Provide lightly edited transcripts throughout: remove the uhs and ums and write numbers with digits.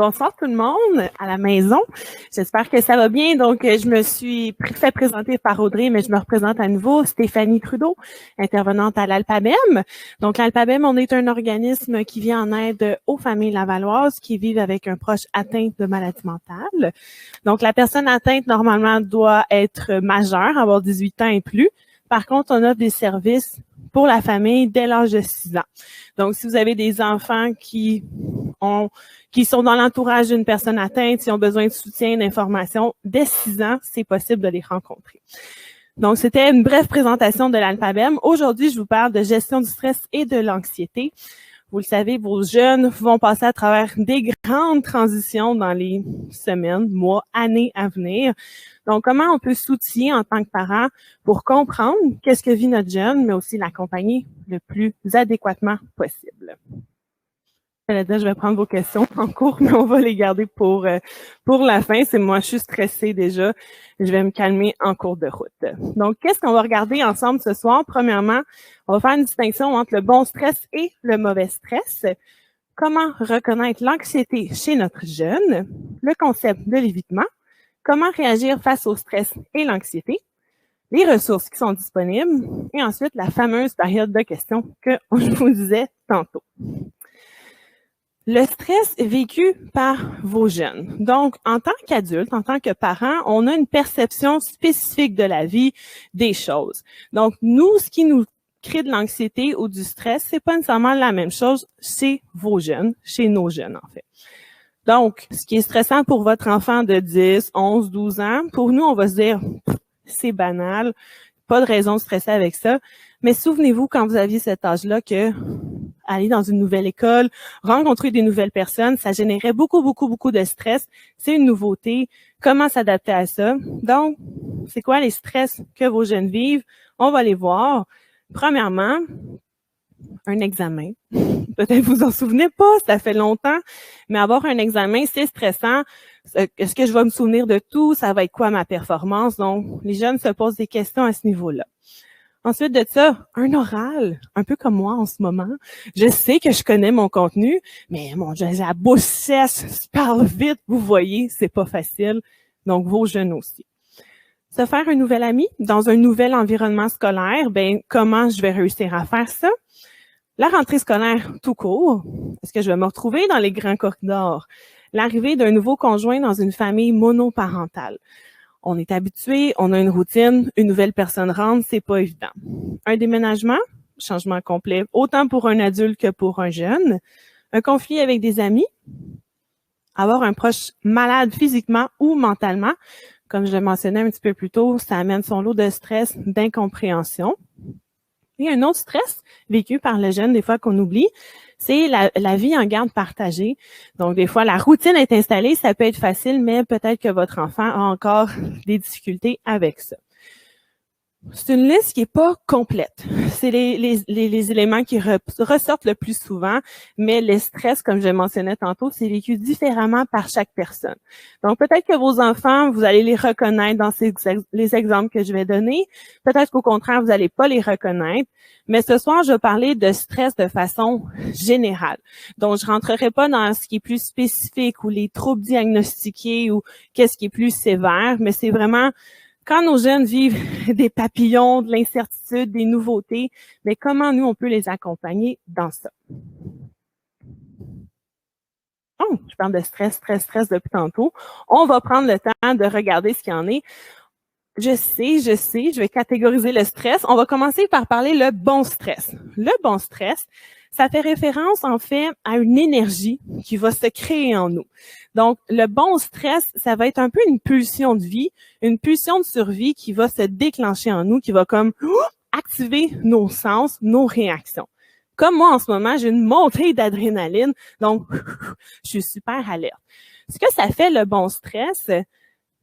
Bonsoir tout le monde à la maison. J'espère que ça va bien. Donc, je me suis fait présenter par Audrey, mais je me représente à nouveau, Stéphanie Trudeau, intervenante à l'Alpabem. Donc, l'Alpabem, on est un organisme qui vient en aide aux familles lavalloises qui vivent avec un proche atteint de maladie mentale. Donc, la personne atteinte, normalement, doit être majeure, avoir 18 ans et plus. Par contre, on offre des services pour la famille dès l'âge de 6 ans. Donc, si vous avez des enfants qui sont dans l'entourage d'une personne atteinte, qui ont besoin de soutien, d'information, dès 6 ans, c'est possible de les rencontrer. Donc, c'était une brève présentation de l'Alpabem. Aujourd'hui, je vous parle de gestion du stress et de l'anxiété. Vous le savez, vos jeunes vont passer à travers des grandes transitions dans les semaines, mois, années à venir. Donc, comment on peut s'outiller en tant que parent pour comprendre qu'est-ce que vit notre jeune, mais aussi l'accompagner le plus adéquatement possible. Je vais prendre vos questions en cours, mais on va les garder pour la fin. C'est moi, je suis stressée déjà. Je vais me calmer en cours de route. Donc, qu'est-ce qu'on va regarder ensemble ce soir? Premièrement, on va faire une distinction entre le bon stress et le mauvais stress. Comment reconnaître l'anxiété chez notre jeune? Le concept de l'évitement. Comment réagir face au stress et l'anxiété? Les ressources qui sont disponibles. Et ensuite, la fameuse période de questions que je vous disais tantôt. Le stress est vécu par vos jeunes. Donc, en tant qu'adulte, en tant que parent, on a une perception spécifique de la vie, des choses. Donc, nous, ce qui nous crée de l'anxiété ou du stress, c'est pas nécessairement la même chose chez vos jeunes, chez nos jeunes, en fait. Donc, ce qui est stressant pour votre enfant de 10, 11, 12 ans, pour nous, on va se dire, c'est banal, pas de raison de stresser avec ça. Mais souvenez-vous, quand vous aviez cet âge-là, que aller dans une nouvelle école, rencontrer des nouvelles personnes, ça générait beaucoup de stress. C'est une nouveauté. Comment s'adapter à ça? Donc, c'est quoi les stress que vos jeunes vivent? On va les voir. Premièrement, un examen. Peut-être vous en souvenez pas, ça fait longtemps, mais avoir un examen, c'est stressant. Est-ce que je vais me souvenir de tout? Ça va être quoi ma performance? Donc, les jeunes se posent des questions à ce niveau-là. Ensuite de ça, un oral, un peu comme moi en ce moment. Je sais que je connais mon contenu, mais mon Dieu, la bouche sèche, je parle vite, vous voyez, c'est pas facile. Donc, vos jeunes aussi. Se faire un nouvel ami dans un nouvel environnement scolaire, ben comment je vais réussir à faire ça? La rentrée scolaire tout court, est-ce que je vais me retrouver dans les grands corridors? L'arrivée d'un nouveau conjoint dans une famille monoparentale. On est habitué, on a une routine, une nouvelle personne rentre, c'est pas évident. Un déménagement, changement complet, autant pour un adulte que pour un jeune. Un conflit avec des amis. Avoir un proche malade physiquement ou mentalement. Comme je le mentionnais un petit peu plus tôt, ça amène son lot de stress, d'incompréhension. Et un autre stress vécu par le jeune, des fois qu'on oublie, c'est la vie en garde partagée. Donc, des fois, la routine est installée, ça peut être facile, mais peut-être que votre enfant a encore des difficultés avec ça. C'est une liste qui est pas complète. C'est les éléments qui ressortent le plus souvent, mais le stress, comme je mentionnais tantôt, c'est vécu différemment par chaque personne. Donc, peut-être que vos enfants, vous allez les reconnaître dans les exemples que je vais donner. Peut-être qu'au contraire, vous n'allez pas les reconnaître. Mais ce soir, je vais parler de stress de façon générale. Donc, je rentrerai pas dans ce qui est plus spécifique ou les troubles diagnostiqués ou qu'est-ce qui est plus sévère, mais c'est vraiment quand nos jeunes vivent des papillons, de l'incertitude, des nouveautés, mais comment nous, on peut les accompagner dans ça? Oh, je parle de stress depuis tantôt. On va prendre le temps de regarder ce qu'il y en est. Je sais, je vais catégoriser le stress. On va commencer par parler le bon stress. Le bon stress, ça fait référence, en fait, à une énergie qui va se créer en nous. Donc, le bon stress, ça va être un peu une pulsion de vie, une pulsion de survie qui va se déclencher en nous, qui va comme activer nos sens, nos réactions. Comme moi, en ce moment, j'ai une montée d'adrénaline, donc je suis super alerte. Ce que ça fait, le bon stress,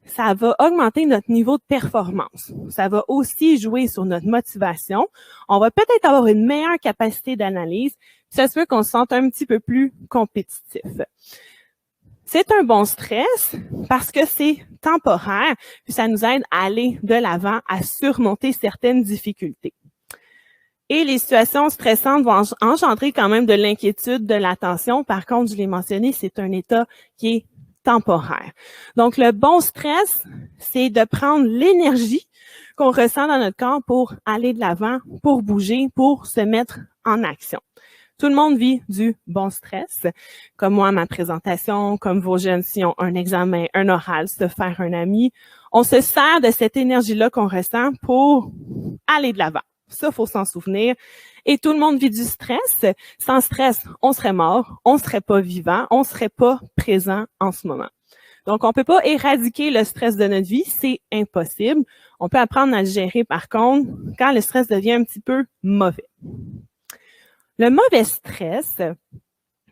ça va augmenter notre niveau de performance. Ça va aussi jouer sur notre motivation. On va peut-être avoir une meilleure capacité d'analyse. Ça se peut qu'on se sente un petit peu plus compétitif. C'est un bon stress parce que c'est temporaire, puis ça nous aide à aller de l'avant, à surmonter certaines difficultés. Et les situations stressantes vont engendrer quand même de l'inquiétude, de la tension. Par contre, je l'ai mentionné, c'est un état qui est temporaire. Donc, le bon stress, c'est de prendre l'énergie qu'on ressent dans notre corps pour aller de l'avant, pour bouger, pour se mettre en action. Tout le monde vit du bon stress, comme moi, ma présentation, comme vos jeunes si ont un examen, un oral, se faire un ami. On se sert de cette énergie-là qu'on ressent pour aller de l'avant. Ça, faut s'en souvenir. Et tout le monde vit du stress. Sans stress, on serait mort, on serait pas vivant, on serait pas présent en ce moment. Donc, on peut pas éradiquer le stress de notre vie, c'est impossible. On peut apprendre à le gérer, par contre, quand le stress devient un petit peu mauvais. Le mauvais stress,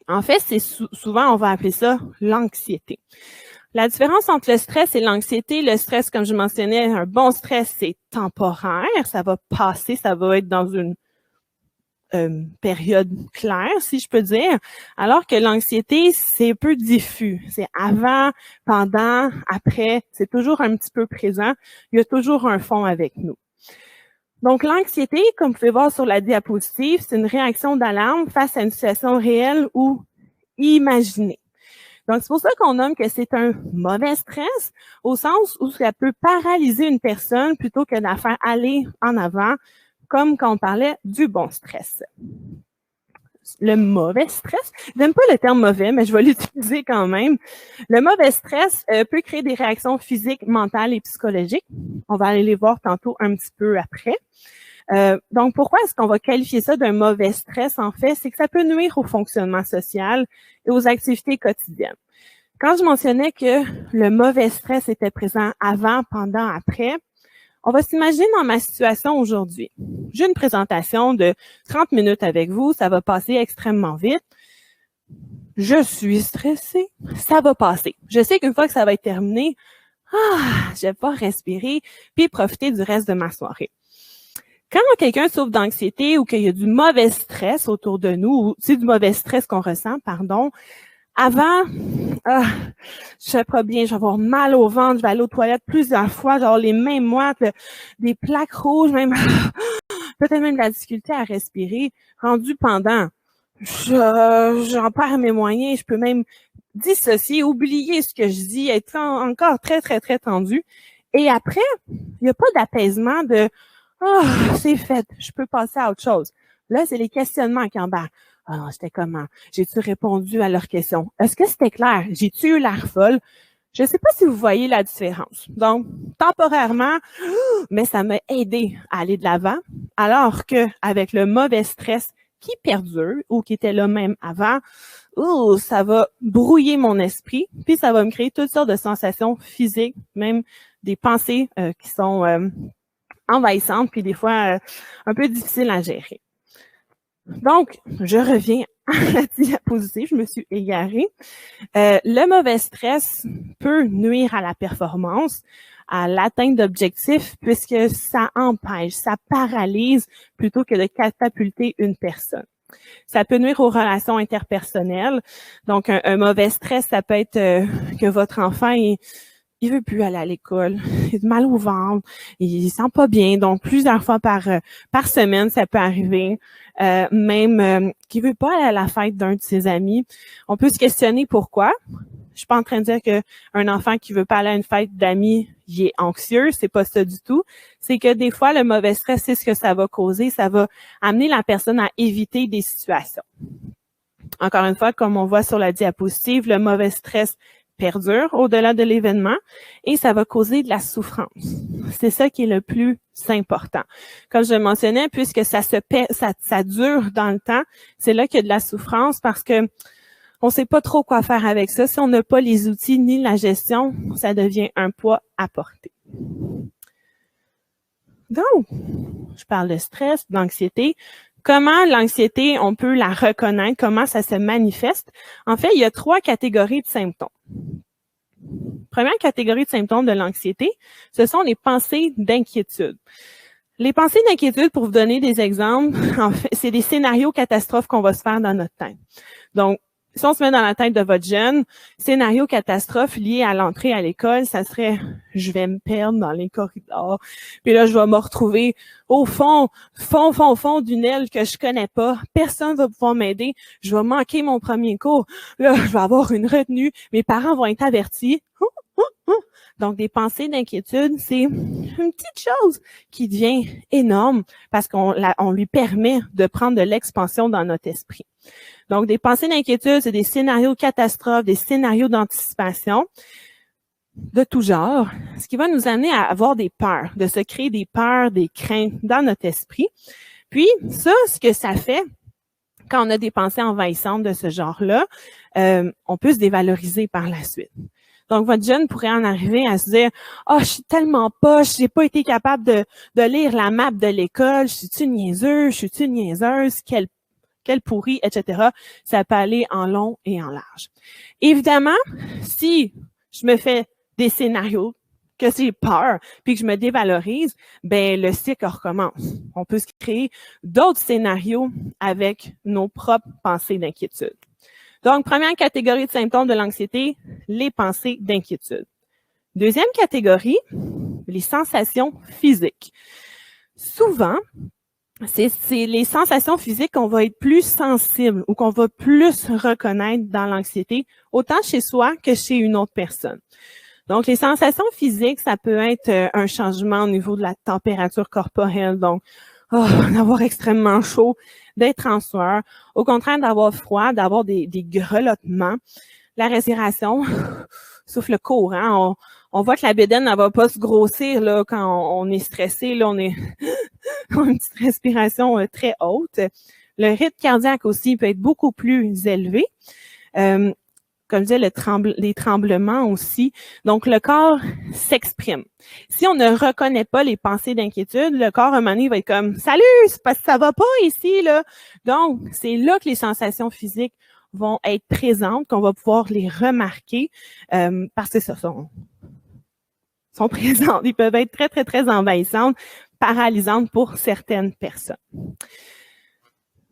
en fait, c'est souvent, on va appeler ça l'anxiété. La différence entre le stress et l'anxiété, le stress, comme je mentionnais, un bon stress, c'est temporaire, ça va passer, ça va être dans une période claire, si je peux dire, alors que l'anxiété, c'est un peu diffus. C'est avant, pendant, après, c'est toujours un petit peu présent. Il y a toujours un fond avec nous. Donc, l'anxiété, comme vous pouvez voir sur la diapositive, c'est une réaction d'alarme face à une situation réelle ou imaginée. Donc, c'est pour ça qu'on nomme que c'est un mauvais stress, au sens où ça peut paralyser une personne plutôt que de la faire aller en avant, comme quand on parlait du bon stress. Le mauvais stress, j'aime pas le terme mauvais, mais je vais l'utiliser quand même. Le mauvais stress peut créer des réactions physiques, mentales et psychologiques. On va aller les voir tantôt un petit peu après. Donc, pourquoi est-ce qu'on va qualifier ça d'un mauvais stress? En fait, c'est que ça peut nuire au fonctionnement social et aux activités quotidiennes. Quand je mentionnais que le mauvais stress était présent avant, pendant, après, on va s'imaginer dans ma situation aujourd'hui. J'ai une présentation de 30 minutes avec vous, ça va passer extrêmement vite. Je suis stressée, ça va passer. Je sais qu'une fois que ça va être terminé, je vais pas respirer puis profiter du reste de ma soirée. Quand quelqu'un souffre d'anxiété ou qu'il y a du mauvais stress autour de nous, ou c'est du mauvais stress qu'on ressent, avant, je serais pas bien, je vais avoir mal au ventre, je vais aller aux toilettes plusieurs fois, je vais avoir les mains moites, des plaques rouges, même peut-être même de la difficulté à respirer. Rendu pendant, j'en perds mes moyens, je peux même dissocier, oublier ce que je dis, être encore très, très, très tendu. Et après, il n'y a pas d'apaisement de c'est fait, je peux passer à autre chose. Là, c'est les questionnements qui embarquent. C'était comment? J'ai-tu répondu à leurs questions? Est-ce que c'était clair? J'ai-tu eu l'air folle? Je ne sais pas si vous voyez la différence. Donc, temporairement, mais ça m'a aidé à aller de l'avant, alors que avec le mauvais stress qui perdure ou qui était là même avant, ça va brouiller mon esprit, puis ça va me créer toutes sortes de sensations physiques, même des pensées qui sont envahissantes, puis des fois un peu difficiles à gérer. Donc, je reviens à la diapositive, je me suis égarée. Le mauvais stress peut nuire à la performance, à l'atteinte d'objectifs, puisque ça empêche, ça paralyse plutôt que de catapulter une personne. Ça peut nuire aux relations interpersonnelles. Donc, un mauvais stress, ça peut être que votre enfant il veut plus aller à l'école, il a mal au ventre, il sent pas bien. Donc, plusieurs fois par semaine, ça peut arriver. Même qu'il veut pas aller à la fête d'un de ses amis. On peut se questionner pourquoi. Je suis pas en train de dire qu'un enfant qui veut pas aller à une fête d'amis, il est anxieux. C'est pas ça du tout. C'est que des fois, le mauvais stress, c'est ce que ça va causer. Ça va amener la personne à éviter des situations. Encore une fois, comme on voit sur la diapositive, le mauvais stress perdure au-delà de l'événement et ça va causer de la souffrance. C'est ça qui est le plus important. Comme je le mentionnais, puisque ça dure dans le temps, c'est là qu'il y a de la souffrance parce que on sait pas trop quoi faire avec ça. Si on n'a pas les outils ni la gestion, ça devient un poids à porter. Donc, je parle de stress, d'anxiété. Comment l'anxiété, on peut la reconnaître? Comment ça se manifeste? En fait, il y a 3 catégories de symptômes. Première catégorie de symptômes de l'anxiété, ce sont les pensées d'inquiétude. Les pensées d'inquiétude, pour vous donner des exemples, en fait, c'est des scénarios catastrophes qu'on va se faire dans notre tête. Donc, Si on se met dans la tête de votre jeune, scénario catastrophe lié à l'entrée à l'école, ça serait « je vais me perdre dans les corridors, puis là, je vais me retrouver au fond d'une aile que je connais pas, personne va pouvoir m'aider, je vais manquer mon premier cours, là, je vais avoir une retenue, mes parents vont être avertis. » Donc, des pensées d'inquiétude, c'est une petite chose qui devient énorme parce qu'on lui permet de prendre de l'expansion dans notre esprit. Donc, des pensées d'inquiétude, c'est des scénarios catastrophes, des scénarios d'anticipation de tout genre, ce qui va nous amener à avoir des peurs, de se créer des peurs, des craintes dans notre esprit. Puis, ça, ce que ça fait, quand on a des pensées envahissantes de ce genre-là, on peut se dévaloriser par la suite. Donc, votre jeune pourrait en arriver à se dire « Ah, je suis tellement poche, j'ai pas été capable de lire la map de l'école, je suis-tu niaiseuse, je suis-tu niaiseuse, quelle pourrie, etc. » Ça peut aller en long et en large. Évidemment, si je me fais des scénarios, que j'ai peur, puis que je me dévalorise, ben le cycle recommence. On peut se créer d'autres scénarios avec nos propres pensées d'inquiétude. Donc, première catégorie de symptômes de l'anxiété, les pensées d'inquiétude. Deuxième catégorie, les sensations physiques. Souvent, c'est les sensations physiques qu'on va être plus sensible ou qu'on va plus reconnaître dans l'anxiété, autant chez soi que chez une autre personne. Donc, les sensations physiques, ça peut être un changement au niveau de la température corporelle, donc d'avoir extrêmement chaud, d'être en sueur, au contraire d'avoir froid, d'avoir des grelottements, la respiration, souffle court, hein? On voit que la bédaine ne va pas se grossir là, quand on est stressé, là, on est une petite respiration très haute. Le rythme cardiaque aussi peut être beaucoup plus élevé. Comme je disais, les tremblements aussi. Donc, le corps s'exprime. Si on ne reconnaît pas les pensées d'inquiétude, le corps, à un moment donné, va être comme « Salut, c'est parce que ça va pas ici, là. » Donc, c'est là que les sensations physiques vont être présentes, qu'on va pouvoir les remarquer parce que ça sont présentes. Ils peuvent être très, très, très envahissantes, paralysantes pour certaines personnes.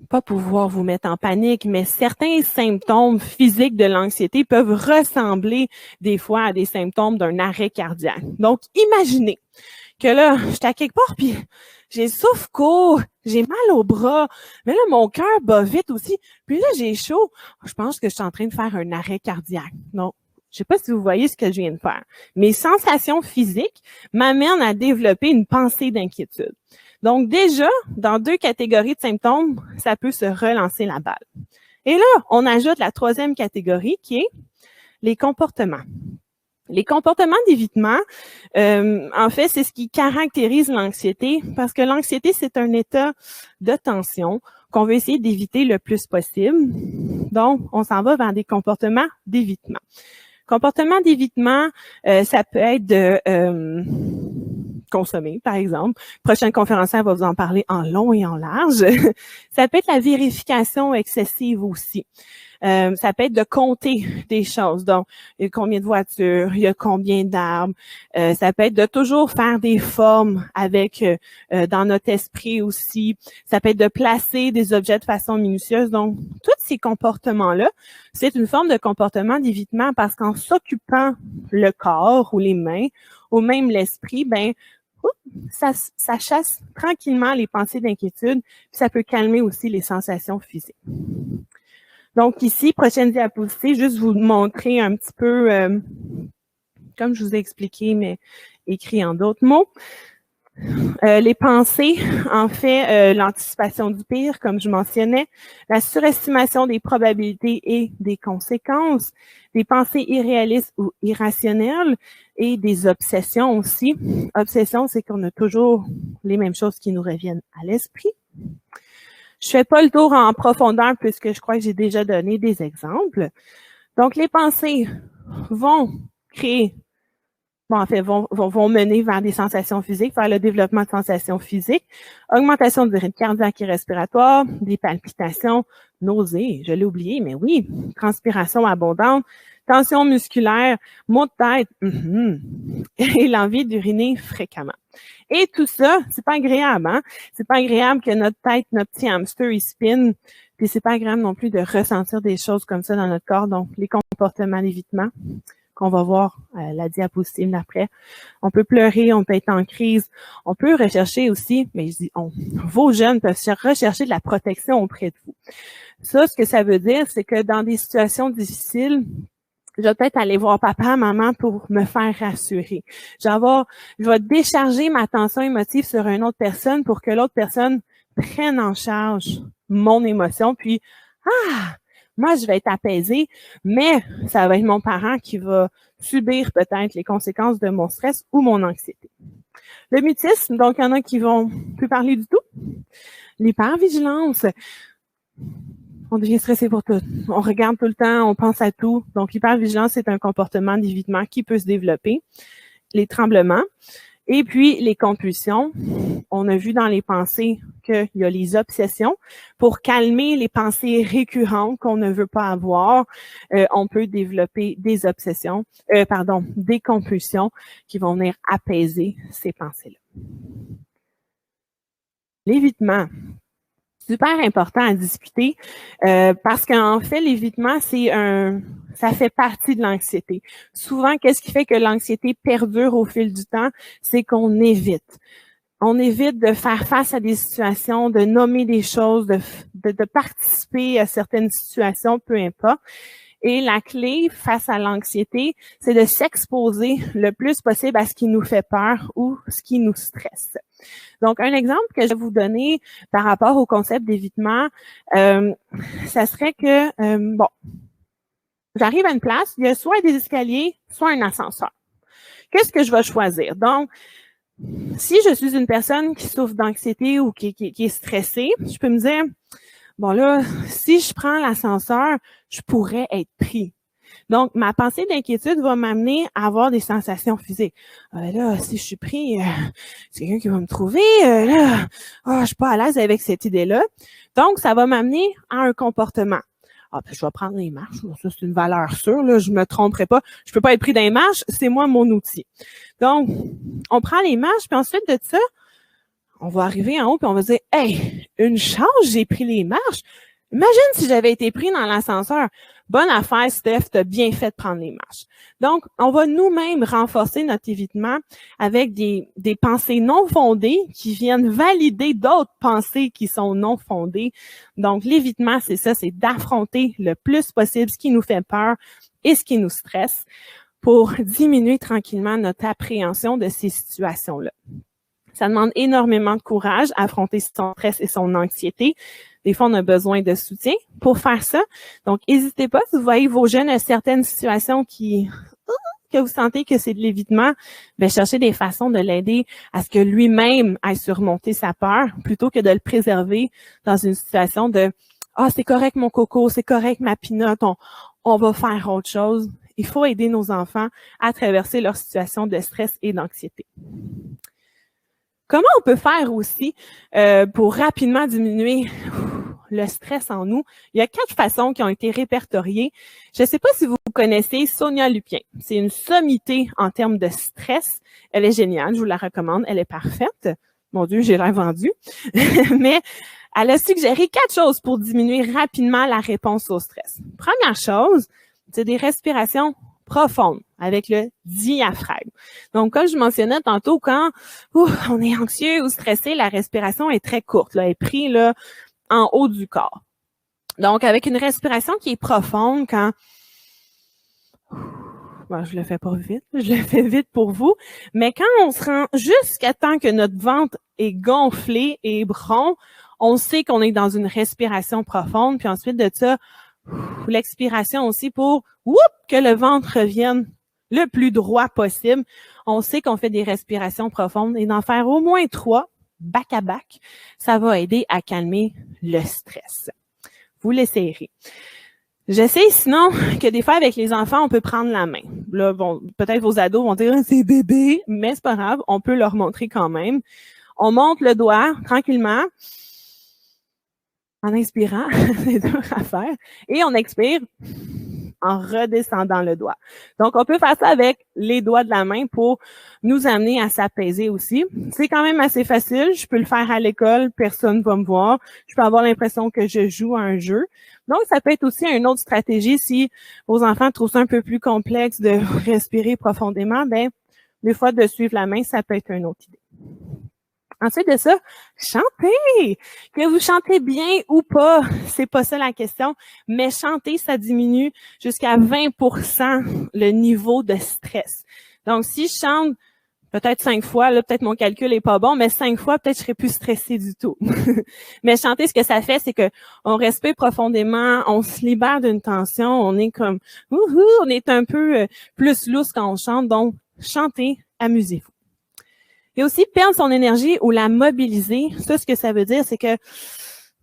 Pas pouvoir vous mettre en panique, mais certains symptômes physiques de l'anxiété peuvent ressembler des fois à des symptômes d'un arrêt cardiaque. Donc, imaginez que là, je suis à quelque part, puis j'ai souffle court, j'ai mal au bras, mais là, mon cœur bat vite aussi, puis là, j'ai chaud. Je pense que je suis en train de faire un arrêt cardiaque. Non. Je sais pas si vous voyez ce que je viens de faire. Mes sensations physiques m'amènent à développer une pensée d'inquiétude. Donc déjà, dans deux catégories de symptômes, ça peut se relancer la balle. Et là, on ajoute la troisième catégorie qui est les comportements. Les comportements d'évitement, en fait, c'est ce qui caractérise l'anxiété parce que l'anxiété, c'est un état de tension qu'on veut essayer d'éviter le plus possible. Donc, on s'en va vers des comportements d'évitement. Comportement d'évitement, ça peut être de consommer, par exemple. Prochaine conférencière va vous en parler en long et en large. Ça peut être la vérification excessive aussi. Ça peut être de compter des choses. Donc, il y a combien de voitures, il y a combien d'arbres. Ça peut être de toujours faire des formes avec dans notre esprit aussi. Ça peut être de placer des objets de façon minutieuse. Donc, tous ces comportements-là, c'est une forme de comportement d'évitement parce qu'en s'occupant le corps ou les mains ou même l'esprit, ben ça chasse tranquillement les pensées d'inquiétude, puis ça peut calmer aussi les sensations physiques. Donc ici, prochaine diapositive, juste vous montrer un petit peu, comme je vous ai expliqué, mais écrit en d'autres mots. Les pensées, en fait, l'anticipation du pire, comme je mentionnais, la surestimation des probabilités et des conséquences, des pensées irréalistes ou irrationnelles et des obsessions aussi. Obsession, c'est qu'on a toujours les mêmes choses qui nous reviennent à l'esprit. Je fais pas le tour en profondeur puisque je crois que j'ai déjà donné des exemples. Donc, les pensées vont créer vont mener vers des sensations physiques, vers le développement de sensations physiques, augmentation du rythme cardiaque et respiratoire, des palpitations, nausées, je l'ai oublié, mais oui, transpiration abondante, tension musculaire, maux de tête, et l'envie d'uriner fréquemment. Et tout ça, c'est pas agréable, hein? C'est pas agréable que notre tête, notre petit hamster, il spinne. Puis c'est pas agréable non plus de ressentir des choses comme ça dans notre corps. Donc, les comportements d'évitement qu'on va voir la diapositive d'après. On peut pleurer, on peut être en crise, on peut rechercher aussi, mais je dis vos jeunes peuvent rechercher de la protection auprès de vous. Ça, ce que ça veut dire, c'est que dans des situations difficiles, je vais peut-être aller voir papa, maman pour me faire rassurer. Je vais décharger ma tension émotive sur une autre personne pour que l'autre personne prenne en charge mon émotion, puis moi, je vais être apaisée, mais ça va être mon parent qui va subir peut-être les conséquences de mon stress ou mon anxiété. Le mutisme, donc il y en a qui vont plus parler du tout. L'hypervigilance, on devient stressé pour tout. On regarde tout le temps, on pense à tout. Donc, l'hypervigilance, c'est un comportement d'évitement qui peut se développer. Les tremblements. Et puis, les compulsions. On a vu dans les pensées qu'il y a les obsessions. Pour calmer les pensées récurrentes qu'on ne veut pas avoir, on peut développer des obsessions, des compulsions qui vont venir apaiser ces pensées-là. L'évitement. Super important à discuter parce qu'en fait, l'évitement, ça fait partie de l'anxiété. Souvent, qu'est-ce qui fait que l'anxiété perdure au fil du temps? C'est qu'on évite. On évite de faire face à des situations, de nommer des choses, de participer à certaines situations, peu importe. Et la clé face à l'anxiété, c'est de s'exposer le plus possible à ce qui nous fait peur ou ce qui nous stresse. Donc, un exemple que je vais vous donner par rapport au concept d'évitement, ça serait que, j'arrive à une place, il y a soit des escaliers, soit un ascenseur. Qu'est-ce que je vais choisir? Donc, si je suis une personne qui souffre d'anxiété ou qui est stressée, je peux me dire, bon là, si je prends l'ascenseur, je pourrais être pris. Donc, ma pensée d'inquiétude va m'amener à avoir des sensations physiques. Là, si je suis pris, c'est quelqu'un qui va me trouver. Je suis pas à l'aise avec cette idée-là. Donc, ça va m'amener à un comportement. Puis je vais prendre les marches. Ça, c'est une valeur sûre. Là, je me tromperai pas. Je peux pas être pris dans les marches. C'est moi mon outil. Donc, on prend les marches, puis ensuite de ça, on va arriver en haut, puis on va dire, hey, une chance, j'ai pris les marches. Imagine si j'avais été pris dans l'ascenseur. Bonne affaire, Steph, t'as bien fait de prendre les marches. Donc, on va nous-mêmes renforcer notre évitement avec des pensées non fondées qui viennent valider d'autres pensées qui sont non fondées. Donc, l'évitement, c'est ça, c'est d'affronter le plus possible ce qui nous fait peur et ce qui nous stresse pour diminuer tranquillement notre appréhension de ces situations-là. Ça demande énormément de courage à affronter son stress et son anxiété. Des fois, on a besoin de soutien pour faire ça. Donc, n'hésitez pas, si vous voyez vos jeunes à certaines situations que vous sentez que c'est de l'évitement, cherchez des façons de l'aider à ce que lui-même aille surmonter sa peur plutôt que de le préserver dans une situation de « Ah, c'est correct mon coco, c'est correct ma pinotte, on va faire autre chose ». Il faut aider nos enfants à traverser leur situation de stress et d'anxiété. Comment on peut faire aussi pour rapidement diminuer le stress en nous? Il y a 4 façons qui ont été répertoriées. Je ne sais pas si vous connaissez Sonia Lupien. C'est une sommité en termes de stress. Elle est géniale, je vous la recommande. Elle est parfaite. Mon Dieu, j'ai l'air vendue. Mais elle a suggéré 4 choses pour diminuer rapidement la réponse au stress. Première chose, c'est des respirations profonde avec le diaphragme. Donc, comme je mentionnais tantôt, quand on est anxieux ou stressé, la respiration est très courte, là, elle est prise là, en haut du corps. Donc, avec une respiration qui est profonde, quand je le fais pas vite, je le fais vite pour vous, mais quand on se rend jusqu'à temps que notre ventre est gonflé et rond, on sait qu'on est dans une respiration profonde, puis ensuite de ça, l'expiration aussi pour que le ventre revienne le plus droit possible. On sait qu'on fait des respirations profondes et d'en faire au moins 3, back à back, ça va aider à calmer le stress. Vous l'essayerez. Je sais sinon que des fois avec les enfants, on peut prendre la main. Là, bon, peut-être vos ados vont dire « c'est bébé », mais c'est pas grave, on peut leur montrer quand même. On monte le doigt tranquillement, en inspirant, c'est dur à faire, et on expire en redescendant le doigt. Donc, on peut faire ça avec les doigts de la main pour nous amener à s'apaiser aussi. C'est quand même assez facile. Je peux le faire à l'école, personne ne va me voir. Je peux avoir l'impression que je joue à un jeu. Donc, ça peut être aussi une autre stratégie si vos enfants trouvent ça un peu plus complexe de respirer profondément, ben des fois, de suivre la main, ça peut être une autre idée. Ensuite de ça, chantez! Que vous chantez bien ou pas, c'est pas ça la question, mais chanter, ça diminue jusqu'à 20% le niveau de stress. Donc, si je chante peut-être 5 fois, là, peut-être mon calcul est pas bon, mais 5 fois, peut-être je serais plus stressée du tout. Mais chanter, ce que ça fait, c'est que on respire profondément, on se libère d'une tension, on est comme, on est un peu plus lousse quand on chante, donc chantez, amusez-vous. Et aussi, perdre son énergie ou la mobiliser, ça, ce que ça veut dire, c'est que,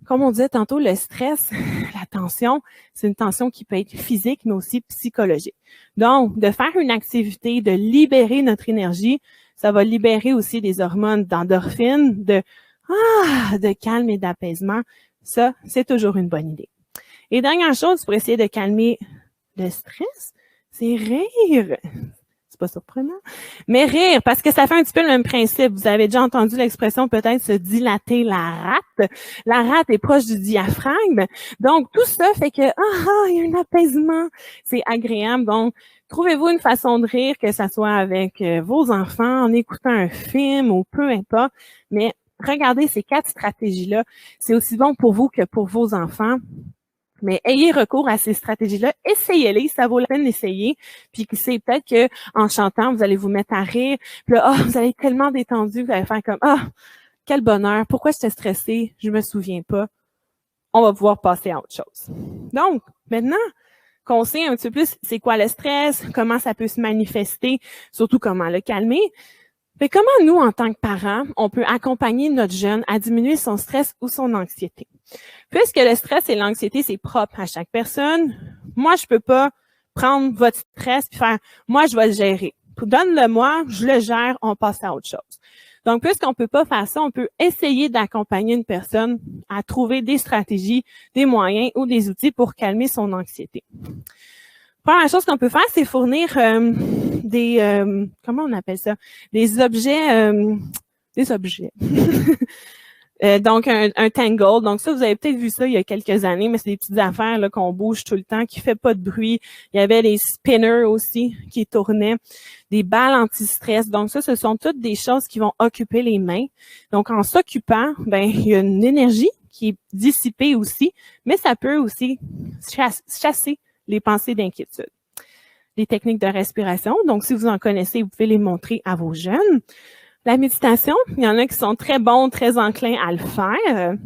comme on disait tantôt, le stress, la tension, c'est une tension qui peut être physique, mais aussi psychologique. Donc, de faire une activité, de libérer notre énergie, ça va libérer aussi des hormones d'endorphine, de calme et d'apaisement. Ça, c'est toujours une bonne idée. Et dernière chose pour essayer de calmer le stress, c'est rire. Pas surprenant. Mais rire, parce que ça fait un petit peu le même principe. Vous avez déjà entendu l'expression peut-être se dilater la rate. La rate est proche du diaphragme. Donc, tout ça fait que, il y a un apaisement. C'est agréable. Donc, trouvez-vous une façon de rire, que ça soit avec vos enfants, en écoutant un film ou peu importe. Mais regardez ces 4 stratégies-là. C'est aussi bon pour vous que pour vos enfants. Mais ayez recours à ces stratégies-là, essayez-les, ça vaut la peine d'essayer. Puis c'est peut-être que en chantant, vous allez vous mettre à rire. Puis là, vous allez être tellement détendu, vous allez faire comme quel bonheur, pourquoi j'étais stressée, je me souviens pas. On va pouvoir passer à autre chose. Donc, maintenant qu'on sait un petit peu plus c'est quoi le stress, comment ça peut se manifester, surtout comment le calmer. Mais comment nous, en tant que parents, on peut accompagner notre jeune à diminuer son stress ou son anxiété? Puisque le stress et l'anxiété, c'est propre à chaque personne, moi, je peux pas prendre votre stress et faire « moi, je vais le gérer ». Donne-le-moi, je le gère, on passe à autre chose. Donc, puisqu'on peut pas faire ça, on peut essayer d'accompagner une personne à trouver des stratégies, des moyens ou des outils pour calmer son anxiété. Première chose qu'on peut faire, c'est fournir comment on appelle ça? Des objets. Donc, un tangle. Donc, ça, vous avez peut-être vu ça il y a quelques années, mais c'est des petites affaires là qu'on bouge tout le temps, qui fait pas de bruit. Il y avait des spinners aussi qui tournaient, des balles anti-stress. Donc, ça, ce sont toutes des choses qui vont occuper les mains. Donc, en s'occupant, il y a une énergie qui est dissipée aussi, mais ça peut aussi chasser les pensées d'inquiétude. Les techniques de respiration, donc si vous en connaissez, vous pouvez les montrer à vos jeunes. La méditation, il y en a qui sont très bons, très enclins à le faire.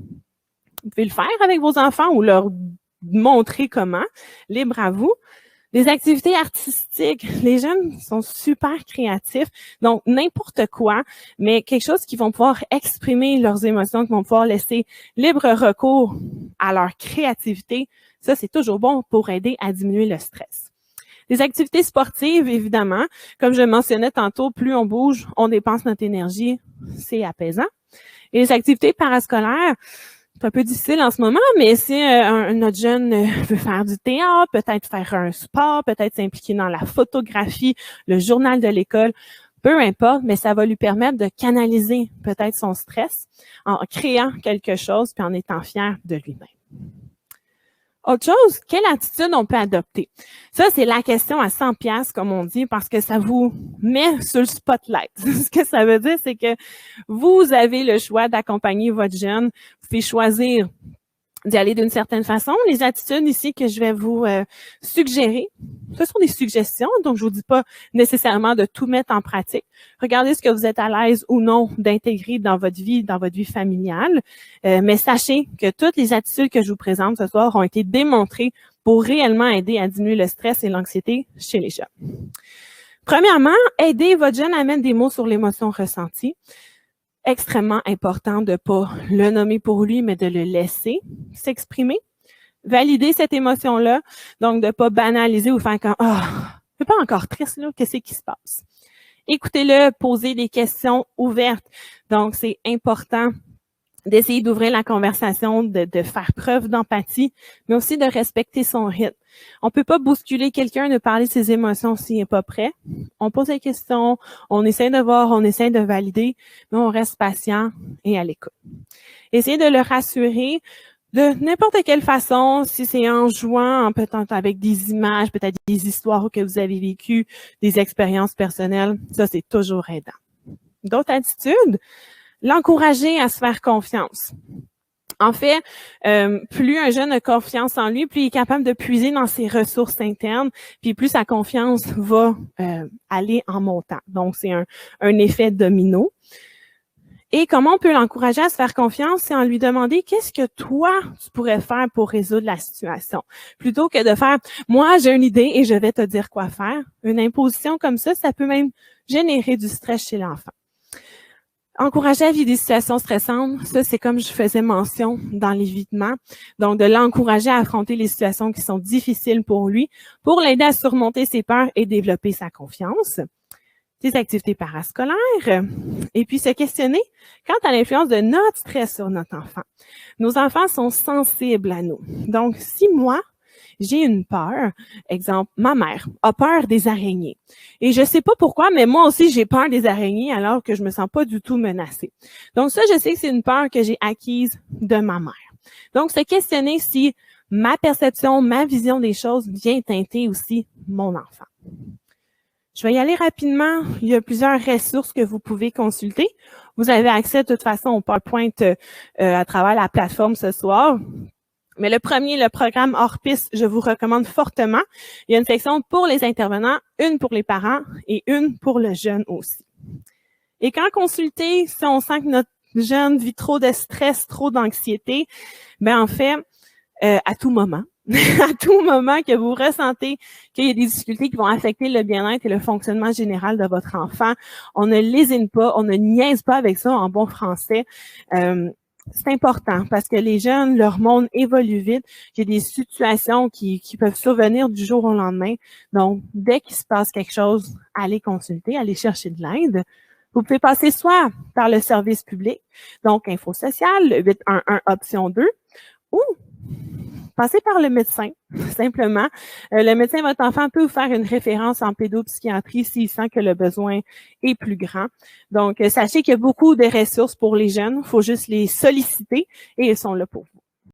Vous pouvez le faire avec vos enfants ou leur montrer comment, libre à vous. Les activités artistiques, les jeunes sont super créatifs, donc n'importe quoi, mais quelque chose qui vont pouvoir exprimer leurs émotions, qui vont pouvoir laisser libre recours à leur créativité. Ça, c'est toujours bon pour aider à diminuer le stress. Les activités sportives, évidemment, comme je le mentionnais tantôt, plus on bouge, on dépense notre énergie, c'est apaisant. Et les activités parascolaires, c'est un peu difficile en ce moment, mais si notre jeune veut faire du théâtre, peut-être faire un sport, peut-être s'impliquer dans la photographie, le journal de l'école, peu importe, mais ça va lui permettre de canaliser peut-être son stress en créant quelque chose puis en étant fier de lui-même. Autre chose, quelle attitude on peut adopter? Ça, c'est la question à 100 piastres, comme on dit, parce que ça vous met sur le spotlight. Ce que ça veut dire, c'est que vous avez le choix d'accompagner votre jeune. Vous pouvez choisir d'y aller d'une certaine façon. Les attitudes ici que je vais vous suggérer, ce sont des suggestions, donc je vous dis pas nécessairement de tout mettre en pratique. Regardez ce que vous êtes à l'aise ou non d'intégrer dans votre vie familiale, mais sachez que toutes les attitudes que je vous présente ce soir ont été démontrées pour réellement aider à diminuer le stress et l'anxiété chez les jeunes. Premièrement, aidez votre jeune à mettre des mots sur l'émotion ressentie. Extrêmement important de pas le nommer pour lui, mais de le laisser s'exprimer. Valider cette émotion-là, donc de pas banaliser ou faire comme c'est pas encore triste là, qu'est-ce qui se passe? Écoutez-le, posez des questions ouvertes. Donc, c'est important d'essayer d'ouvrir la conversation, de faire preuve d'empathie, mais aussi de respecter son rythme. On peut pas bousculer quelqu'un de parler de ses émotions s'il n'est pas prêt. On pose des questions, on essaie de voir, on essaie de valider, mais on reste patient et à l'écoute. Essayez de le rassurer de n'importe quelle façon, si c'est en jouant, peut-être avec des images, peut-être des histoires que vous avez vécues, des expériences personnelles, ça c'est toujours aidant. D'autres attitudes, l'encourager à se faire confiance. En fait, plus un jeune a confiance en lui, plus il est capable de puiser dans ses ressources internes, puis plus sa confiance va aller en montant. Donc, c'est un effet domino. Et comment on peut l'encourager à se faire confiance, c'est en lui demander qu'est-ce que toi, tu pourrais faire pour résoudre la situation. Plutôt que de faire, moi, j'ai une idée et je vais te dire quoi faire. Une imposition comme ça peut même générer du stress chez l'enfant. Encourager à vivre des situations stressantes, ça, c'est comme je faisais mention dans l'évitement. Donc, de l'encourager à affronter les situations qui sont difficiles pour lui, pour l'aider à surmonter ses peurs et développer sa confiance. Des activités parascolaires, et puis se questionner quant à l'influence de notre stress sur notre enfant. Nos enfants sont sensibles à nous. Donc, si moi, j'ai une peur, exemple, ma mère a peur des araignées. Et je sais pas pourquoi, mais moi aussi, j'ai peur des araignées alors que je me sens pas du tout menacée. Donc ça, je sais que c'est une peur que j'ai acquise de ma mère. Donc, se questionner si ma perception, ma vision des choses vient teinter aussi mon enfant. Je vais y aller rapidement. Il y a plusieurs ressources que vous pouvez consulter. Vous avez accès de toute façon au PowerPoint à travers la plateforme ce soir. Mais le premier, le programme hors piste, je vous recommande fortement. Il y a une section pour les intervenants, une pour les parents et une pour le jeune aussi. Et quand consulter, si on sent que notre jeune vit trop de stress, trop d'anxiété, ben en fait, à tout moment, à tout moment que vous ressentez qu'il y a des difficultés qui vont affecter le bien-être et le fonctionnement général de votre enfant, on ne lésine pas, on ne niaise pas avec ça en bon français. C'est important parce que les jeunes, leur monde évolue vite. Il y a des situations qui peuvent survenir du jour au lendemain. Donc, dès qu'il se passe quelque chose, allez consulter, allez chercher de l'aide. Vous pouvez passer soit par le service public, donc Info Sociale, le 811 option 2, ou passez par le médecin, simplement. Le médecin de votre enfant peut vous faire une référence en pédopsychiatrie s'il sent que le besoin est plus grand. Donc, sachez qu'il y a beaucoup de ressources pour les jeunes. Il faut juste les solliciter et ils sont là pour vous.